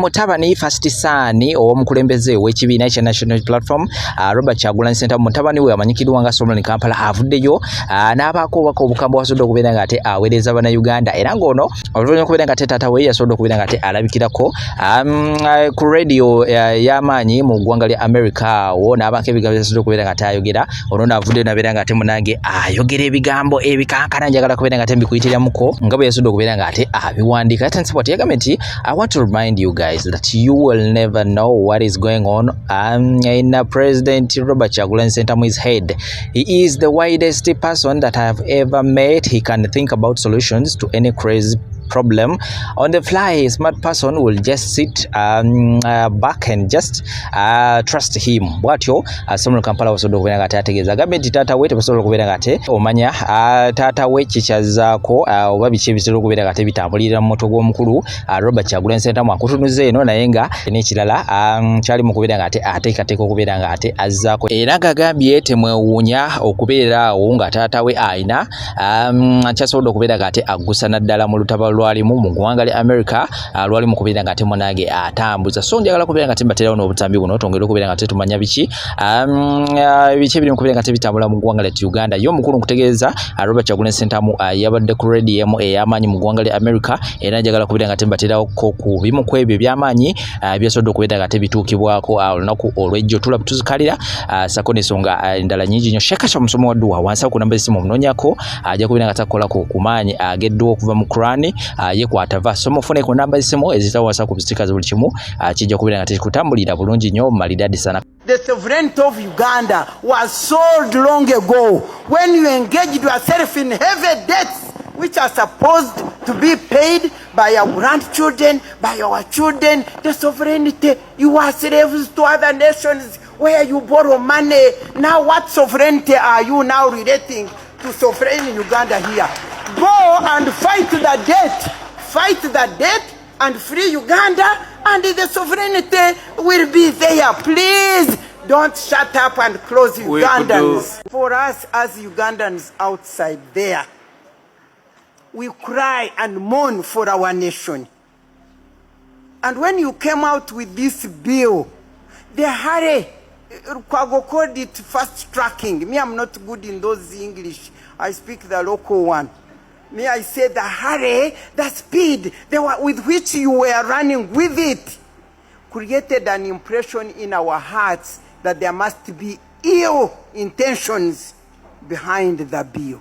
mutabani first son omukulembeze w'ekibiina kya National Platform Robert Kyagulanyi Ssentamu mutabani we amanyikidwa nga Solomon Kampala avuddeyo n'abaako obubaka obukambwe wasobodde okubeera nga ate aweereza bannayuganda era ng'ono oluvannyuma okubeera nga ate taata we yasobodde okubeera nga ate alabikirako ku radio y'amaanyi mu ggwanga lya America awo n'abaako ebigambo byasobodde okubeera nga ate ayogera ono n'avuddeyo n'abeera nga ate munange ayogera ebigambo ebikankana njagala kubeera nga ate mbikuyitiramuko nga bwe yasobodde okubeera nga ate abiwandiika ate nsipoti yagambye nti I want to remind you guys that you will never know what is going on in President Robert Kyagulanyi Ssentamu's head. He is the widest person that I have ever met. He can think about solutions to any crazy problem on the fly. A smart person will just sit back and just trust him. Bwatyo Solomon Kampala wasobodde okubeera nga ate ategeeza agambye nti taata we tebasobola okubeera nga ate omanya taata we kikyazaako oba biki ebisobola okubeera nga ate bitambulira mu mutwe gw'omukulu Robert Kyagulanyi Ssentamu akutunuza eno naye nga n'ekirala kyali mu kubeera nga ate ateekateeka okubeera nga ate azzaako era ng'agambye temwewuunya okubeera awo nga taata we ayina kyasobodde okubeera nga ate aggusa naddala mu lutaba lwalimu mu ggwanga lya America lwali mu kubeera nga ate munange atambuza so njagala kubeera nga tembaterawo n'obutambi buno tongera okubeera nga tetumanya biki ebiri mu kubeera nga tebitambula mu ggwanga lya Uganda yo omukulu nkutegeeza Robert Kyagulanyi Ssentamu yabadde ku radio ey'amaanyi mu ggwanga lya America era njagala kubeera nga tembaterawo ku bimu ku ebyo eby'amaanyi byasobodde okubeera nga tebituukibwako olunaku olw'ejjo tulaba tuzikalira sako n'ensonga endala nnyingi nnyo shekasha musomo wadduwa wansi ku namba y'essimu omunoonyako ajja kubeera nga takolako ku maanyi ageddwa okuva mu Quran yekwata va so mufune ku namba y'essimu ezitawa WhatsApp ku stickers buli kimu kijja kubeera nga tekutambulira bulungi nnyo malidadi sana. The sovereignty of Uganda was sold long ago when you engaged yourself in heavy debts which are supposed to be paid by your grandchildren, by your children. The sovereignty, you are slaves to other nations where you borrow money. Now what sovereignty are you now relating to sovereign Uganda here? Go and fight the debt and free Uganda and the sovereignty will be there. Please don't shut up and close Ugandans. For us as Ugandans outside there, we cry and mourn for our nation. And when you came out with this bill, the hurry, Kwago called it fast tracking. Me, I'm not good in those English. I speak the local one. Me, I say the hurry, the speed with which you were running with it created an impression in our hearts that there must be ill intentions behind the bill.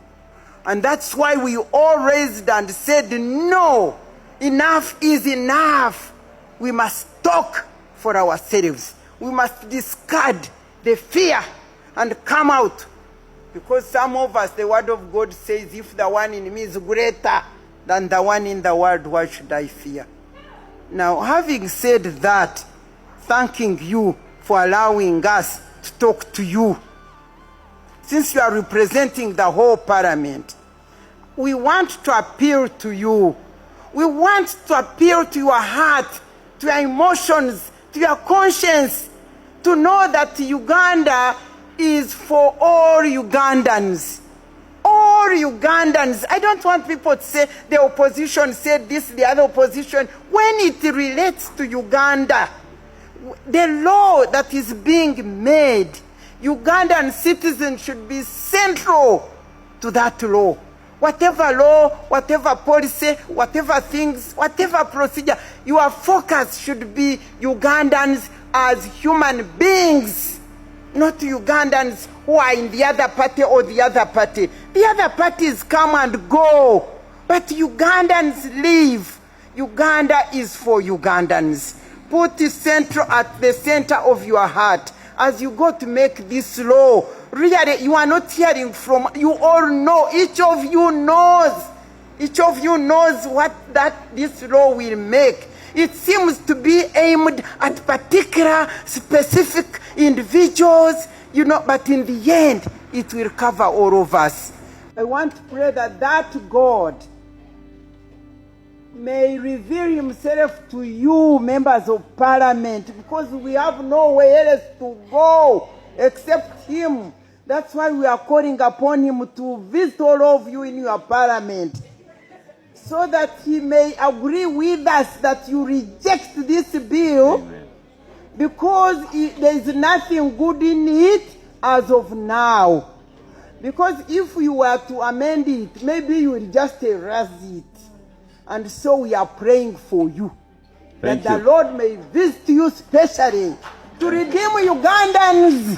And that's why we all raised and said, no, enough is enough. We must talk for ourselves. We must discard the fear and come out. Because some of us, the word of God says, if the one in me is greater than the one in the world, why should I fear? Now, having said that, thanking you for allowing us to talk to you. Since you are representing the whole parliament, we want to appeal to you. We want to appeal to your heart, to your emotions, to your conscience, to know that Uganda is for all Ugandans. All Ugandans. I don't want people to say the opposition said this, the other opposition. When it relates to Uganda, the law that is being made, Ugandan citizens should be central to that law. Whatever law, whatever policy, whatever things, whatever procedure, your focus should be Ugandans as human beings, not Ugandans who are in the other party or the other party. The other parties come and go, but Ugandans live. Uganda is for Ugandans. Put the central at the center of your heart as you go to make this law. Really, you are not hearing from, you all know, each of you knows what this law will make. It seems to be aimed at particular, specific individuals, but in the end, it will cover all of us. I want to pray that God may reveal himself to you, members of parliament, because we have nowhere else to go except him. That's why we are calling upon him to visit all of you in your parliament. so that he may agree with us that you reject this bill. Amen. Because there is nothing good in it as of now. Because if you were to amend it, maybe you will just erase it. And so we are praying for you. That the Lord may visit you specially to redeem Ugandans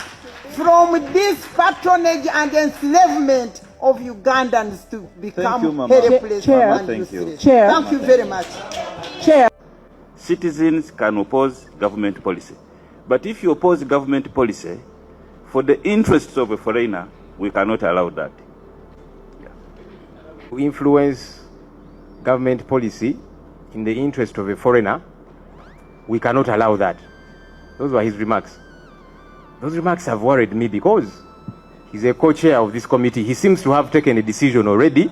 from this patronage and enslavement of Ugandans to become helpless and useless. Thank you very much. Chair. Citizens can oppose government policy. But if you oppose government policy for the interests of a foreigner, we cannot allow that. Yeah. We influence government policy in the interest of a foreigner. We cannot allow that. Those were his remarks. Those remarks have worried me because he's a co-chair of this committee. He seems to have taken a decision already,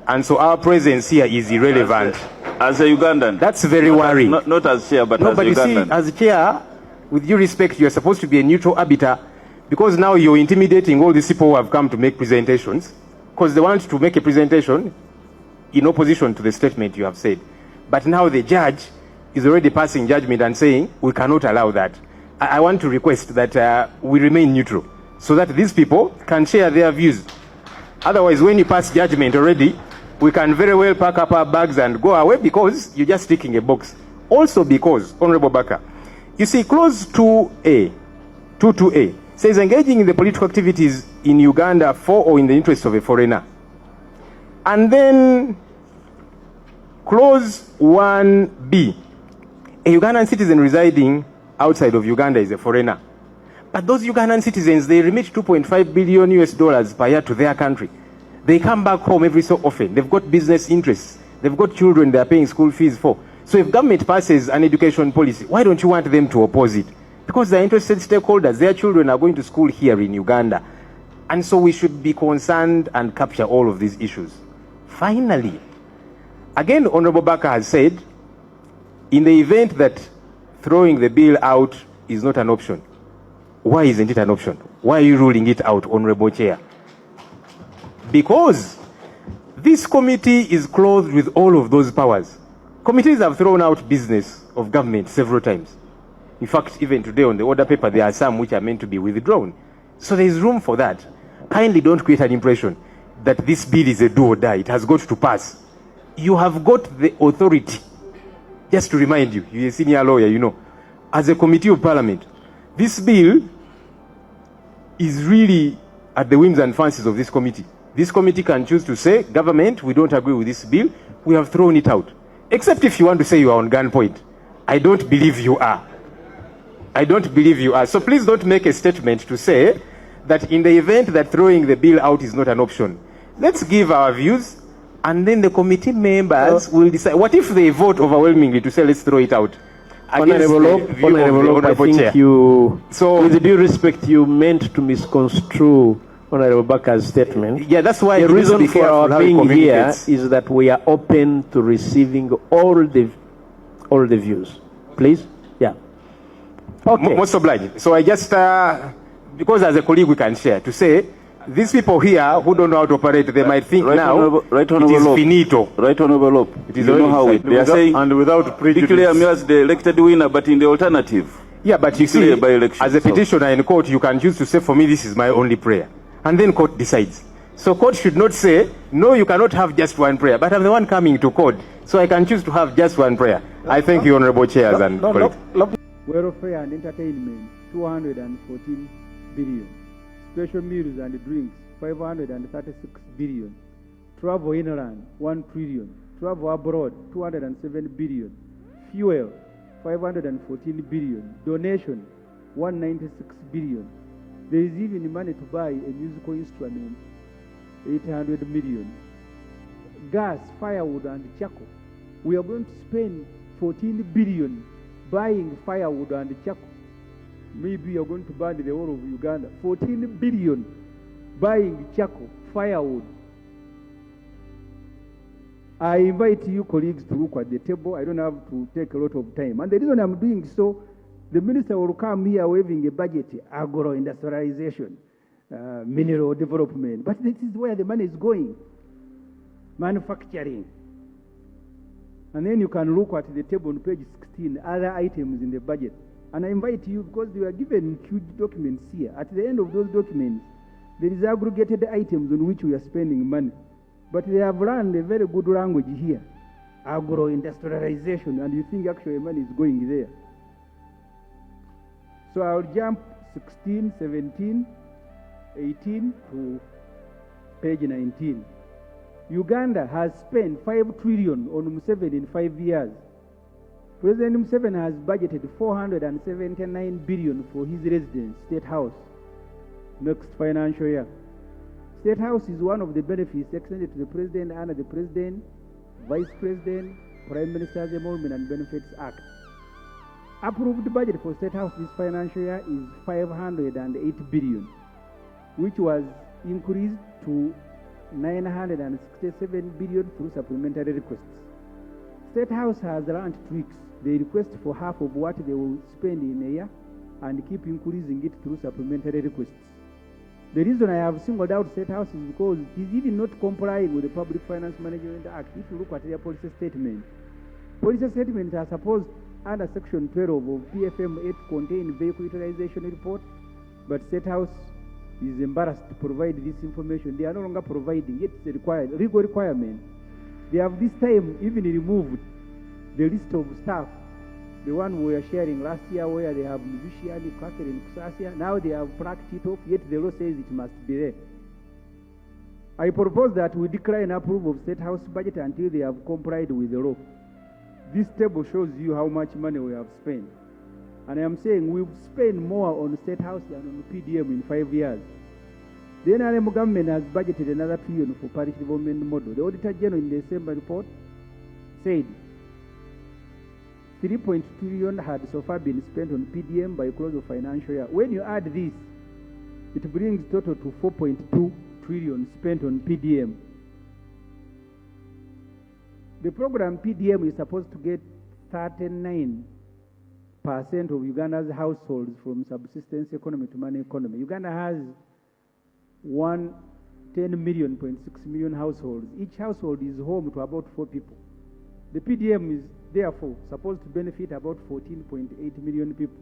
and so our presence here is irrelevant. As a Ugandan. That's very worrying. Not as chair, but as a Ugandan. See, as chair, with due respect, you're supposed to be a neutral arbiter, because now you're intimidating all these people who have come to make presentations, because they want to make a presentation in opposition to the statement you have said. But now the judge is already passing judgment and saying, we cannot allow that. I want to request that we remain neutral, so that these people can share their views. Otherwise, when you pass judgment already, we can very well pack up our bags and go away because you're just ticking a box. Also because, Honorable Baka, you see, clause 2A, 22A, says engaging in the political activities in Uganda for or in the interest of a foreigner. And then clause 1B, a Ugandan citizen residing outside of Uganda is a foreigner. But those Ugandan citizens, they remit $2.5 billion US per year to their country. They come back home every so often. They've got business interests. They've got children they're paying school fees for. So if government passes an education policy, why don't you want them to oppose it? Because they're interested stakeholders. Their children are going to school here in Uganda. And so we should be concerned and capture all of these issues. Finally, again, Honorable Baka has said, in the event that throwing the bill out is not an option, why isn't it an option? Why are you ruling it out, Honorable Chair? Because this committee is clothed with all of those powers. Committees have thrown out business of government several times. In fact, even today on the order paper, there are some which are meant to be withdrawn. So there is room for that. Kindly don't create an impression that this bill is a do or die. It has got to pass. You have got the authority. Just to remind you, you're a senior lawyer, you know. As a committee of parliament, this bill is really at the whims and fancies of this committee. This committee can choose to say, government, we don't agree with this bill. We have thrown it out. Except if you want to say you are on gunpoint. I don't believe you are. I don't believe you are. So please don't make a statement to say that in the event that throwing the bill out is not an option. Let's give our views, and then the committee members will decide. What if they vote overwhelmingly to say, let's throw it out? Honorable, I think you, so, with due respect, you meant to misconstrue Honorable Baka's statement. Yeah, that's why the reason for our being here is that we are open to receiving all the views. Please? Yeah. Okay. Most obliged. So I just, because as a colleague we can share, to say, these people here who don't know how to operate, they might think now it is finito. Right Honorable, it is, you know how they are saying, and without prejudice. Declare me as the elected winner, but in the alternative. Yeah, but you see, as a petitioner in court, you can choose to say, for me, this is my only prayer. And then court decides. So court should not say, no, you cannot have just one prayer, but I'm the one coming to court, so I can choose to have just one prayer. I thank you, Honorable Chairs and colleagues. Welfare and entertainment, 214 billion. Special meals and drinks, 536 billion. Travel inland, 1 trillion. Travel abroad, 207 billion. Fuel, 514 billion. Donation, 196 billion. There is even money to buy a musical instrument, 800 million. Gas, firewood, and charcoal. We are going to spend 14 billion buying firewood and charcoal. Maybe you're going to burn the whole of Uganda. 14 billion buying charcoal, firewood. I invite you colleagues to look at the table. I don't have to take a lot of time. And the reason I'm doing so, the minister will come here waving a budget, agro-industrialization, mineral development. But this is where the money is going. Manufacturing. And then you can look at the table on page 16, other items in the budget. And I invite you, because we are given huge documents here. At the end of those documents, there is aggregated items on which we are spending money. But they have learned a very good language here. Agro-industrialization, and you think actually money is going there. So I'll jump 16, 17, 18 to page 19. Uganda has spent 5 trillion on Museveni in 5 years. President Museveni has budgeted 479 billion for his residence, State House, next financial year. State House is one of the benefits extended to the President under the President, Vice President, Prime Minister's Emolument and Benefits Act. Approved budget for State House this financial year is 508 billion, which was increased to 967 billion through supplementary requests. State House has learned tricks. They request for half of what they will spend in a year and keep increasing it through supplementary requests. The reason I have singled out State House is because it is even not complying with the Public Finance Management Act. If you look at their policy statements are supposed under Section 12 of PFM 8 to contain vehicle utilization report, but State House is embarrassed to provide this information. They are no longer providing it. It's a legal requirement. They have this time even removed the list of staff, the one we were sharing last year where they have musician, Catherine Kusasia. Now they have plucked it off, yet the law says it must be there. I propose that we decline approval of State House budget until they have complied with the law. This table shows you how much money we have spent. And I am saying we've spent more on State House than on PDM in 5 years. The NRM government has budgeted another $1 trillion for parish development model. The Auditor General in the December report said 3.2 trillion had so far been spent on PDM by close of financial year. When you add this, it brings total to 4.2 trillion spent on PDM. The program PDM is supposed to get 39% of Uganda's households from subsistence economy to money economy. Uganda has 10 million households. Each household is home to about 4 people. The PDM is therefore supposed to benefit about 14.8 million people.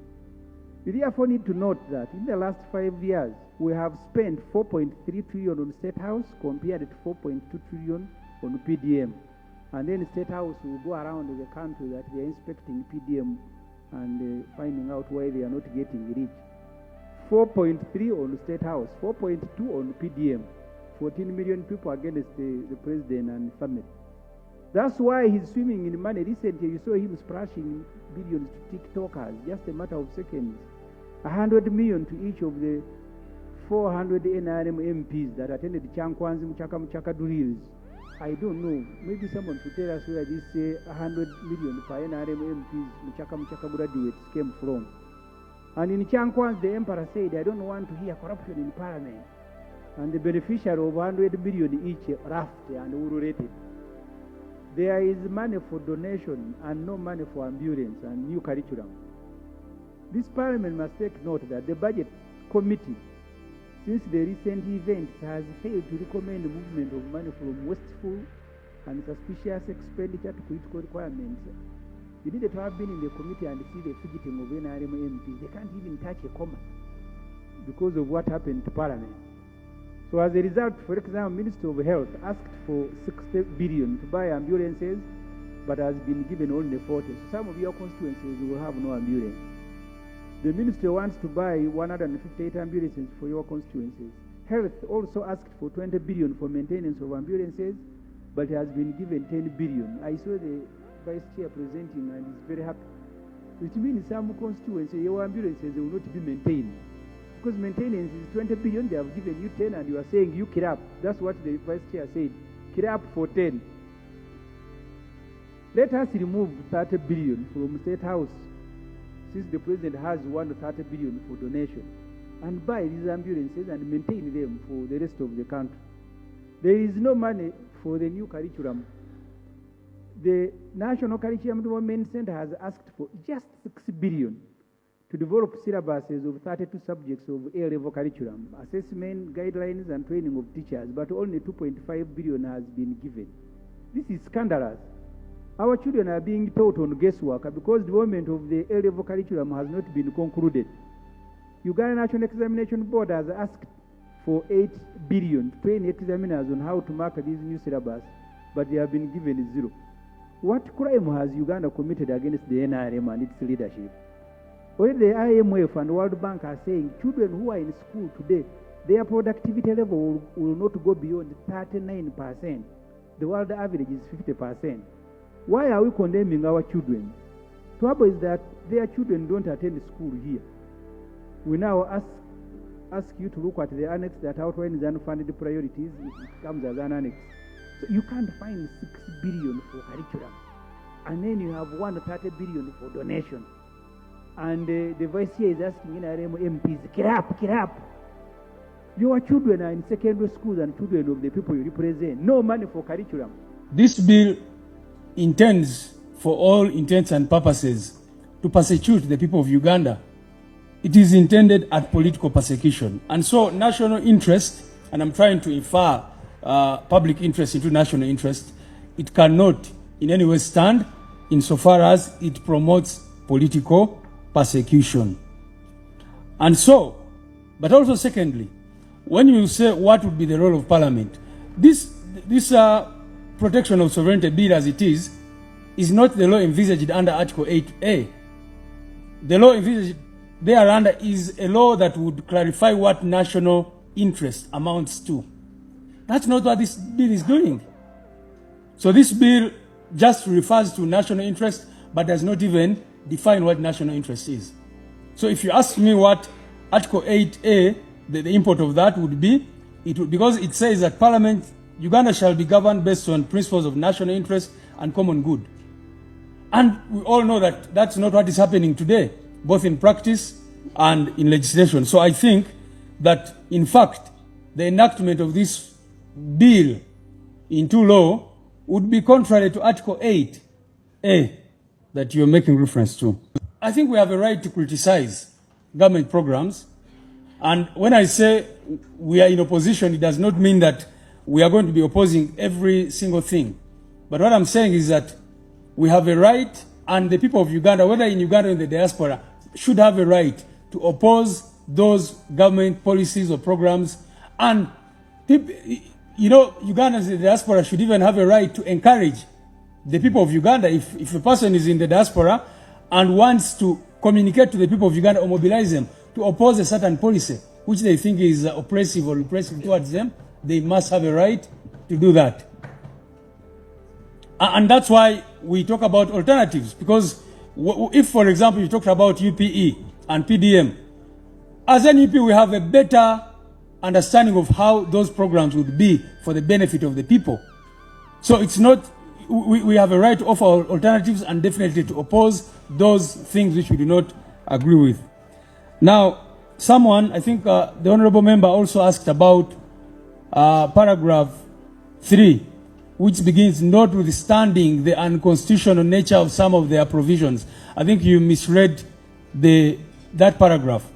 We therefore need to note that in the last 5 years, we have spent 4.3 trillion on State House compared to 4.2 trillion on PDM. And then State House will go around the country that they are inspecting PDM and finding out why they are not getting rich. 4.3 on State House, 4.2 on PDM, 14 million people against the president and family. That's why he's swimming in money. Recently, you saw him splashing billions to TikTokers, just a matter of seconds. 100 million to each of the 400 NRM MPs that attended Chankwanzi Muchaka drills. I don't know. Maybe someone should tell us where this 100 million for NRM MPs Muchaka graduates came from. And in Chankwanzi, the emperor said, I don't want to hear corruption in parliament. And the beneficiary of 100 million each laughed and ururated. There is money for donation and no money for ambulance and new curriculum. This parliament must take note that the budget committee, since the recent events, has failed to recommend the movement of money from wasteful and suspicious expenditure to critical requirements. You need to have been in the committee and see the fidgeting of NRM MPs. They can't even touch a comma because of what happened to parliament. So as a result, for example, Minister of Health asked for 60 billion to buy ambulances, but has been given only 40. So some of your constituencies will have no ambulance. The minister wants to buy 158 ambulances for your constituencies. Health also asked for 20 billion for maintenance of ambulances, but has been given 10 billion. I saw the vice chair presenting and is very happy. Which means some constituencies, your ambulances will not be maintained. Because maintenance is 20 billion, they have given you 10 and you are saying you kill up. That's what the vice chair said. Kill up for 10. Let us remove 30 billion from State House, since the president has 130 billion for donation, and buy these ambulances and maintain them for the rest of the country. There is no money for the new curriculum. The National Curriculum Development Center has asked for just 6 billion to develop syllabuses of 32 subjects of A-level curriculum, assessment, guidelines, and training of teachers, but only 2.5 billion has been given. This is scandalous. Our children are being taught on guesswork because the development of the A-level curriculum has not been concluded. Uganda National Examination Board has asked for 8 billion to train examiners on how to mark these new syllabus, but they have been given 0. What crime has Uganda committed against the NRM and its leadership? Already the IMF and World Bank are saying children who are in school today, their productivity level will not go beyond 39%. The world average is 50%. Why are we condemning our children? Trouble is that their children don't attend school here. We now ask you to look at the annex that outlines unfunded priorities. It comes as an annex. So you can't find 6 billion for curriculum. And then you have 130 billion for donation. And the vice chair is asking NRM MPs, get up. Your children are in secondary schools and children of the people you represent. No money for curriculum. This bill intends, for all intents and purposes, to persecute the people of Uganda. It is intended at political persecution. And so national interest, and I'm trying to infer public interest into national interest, it cannot in any way stand insofar as it promotes political persecution. And so, but also secondly, when you say what would be the role of Parliament, this protection of sovereignty bill as it is not the law envisaged under Article 8A. The law envisaged thereunder is a law that would clarify what national interest amounts to. That's not what this bill is doing. So this bill just refers to national interest, but does not even define what national interest is. So if you ask me what Article 8A, the import of that would be, because it says that Parliament, Uganda shall be governed based on principles of national interest and common good. And we all know that that's not what is happening today, both in practice and in legislation. So I think that, in fact, the enactment of this bill into law would be contrary to Article 8A that you're making reference to. I think we have a right to criticize government programs. And when I say we are in opposition, it does not mean that we are going to be opposing every single thing. But what I'm saying is that we have a right, and the people of Uganda, whether in Uganda or in the diaspora, should have a right to oppose those government policies or programs. And people, Ugandans in the diaspora should even have a right to encourage the people of Uganda. If a person is in the diaspora and wants to communicate to the people of Uganda or mobilize them to oppose a certain policy which they think is oppressive or repressive towards them, they must have a right to do that. And that's why we talk about alternatives, because if, for example, you talked about UPE and PDM, as an UP we have a better understanding of how those programs would be for the benefit of the people. So it's not, we have a right to offer alternatives and definitely to oppose those things which we do not agree with. Now, someone, I think the Honorable Member also asked about paragraph 3, which begins, notwithstanding the unconstitutional nature of some of their provisions. I think you misread that paragraph,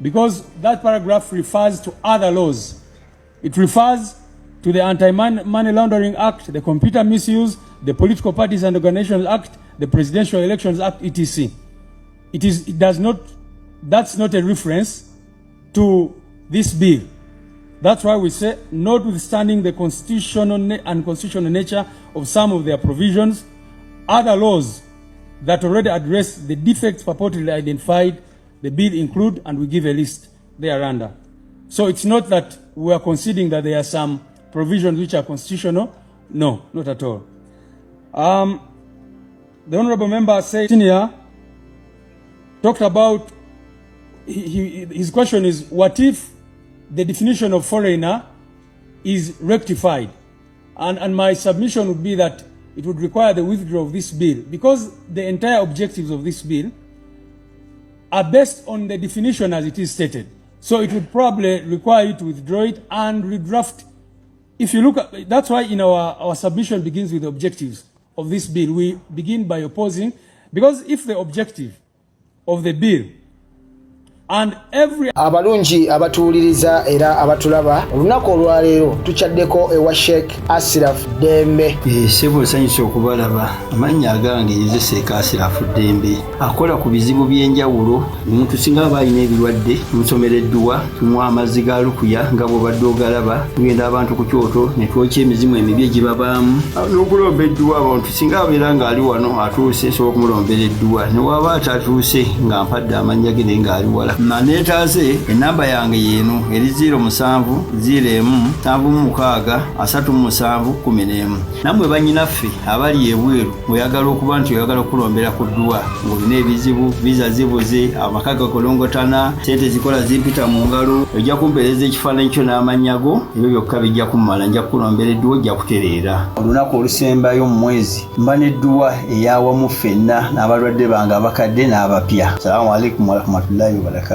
because that paragraph refers to other laws. It refers to the Anti-Money Laundering Act, the Computer Misuse, the Political Parties and Organizations Act, the Presidential Elections Act, etc. That's not a reference to this bill. That's why we say, notwithstanding the constitutional and unconstitutional nature of some of their provisions, other laws that already address the defects purportedly identified, the bill include, and we give a list thereunder. So it's not that we are conceding that there are some provisions which are constitutional. No, not at all. The Honorable Member said, Senior talked about, his question is, what if the definition of foreigner is rectified? And my submission would be that it would require the withdrawal of this bill, because the entire objectives of this bill are based on the definition as it is stated. So it would probably require you to withdraw it and redraft. If you look at, that's why in our submission begins with the objectives of this bill. We begin by opposing, because if the objective of the bill And every abalungi abatuwuliriza era abatulaba olunaku olwaleero tukyaddeko ewa Sheikh Asiraf Dembe. Sebo nsanyusa okubalaba. Amannya agange nze Sheikh Asiraf Dembe akola ku bizibu by'enjawulo. Omuntu singa aba alina ebirwadde tumusomereddwa, tumuwa amazzi ga lukuya nga bw'obadde ogalaba, tugenda abantu ku kyoto ne twokya emizimu emibi egibabaamu n'okulomba edduwa. Abantu singa abeera ng'ali wano atuuse sobola okumulombera edduwa, ne waba atatuuse nga mpadde amannya ge naye ng'ali wala. Neetaase enamba yange yeeno eri 0707363711. Nammwe bannyinaffe abali ebweru oyagala okuba nti oyagala okulombera ku dduwa ng'olina ebizibu, viza zibuze, amaka gakolongotana, sente zikola zimpita mu ngalo, ojja kumpeereza ekifaananyi kyo n'amannya go, ebyo byokka bijja kummala, nja kukulombera edduwa, ojja kutereera. Olunaku olusembayo mu mwezi mba n'edduwa ey'awamu ffenna n'abalwadde bange abakadde n'abapya. Salaamu alaikum warahmatullahi wabarakatuh.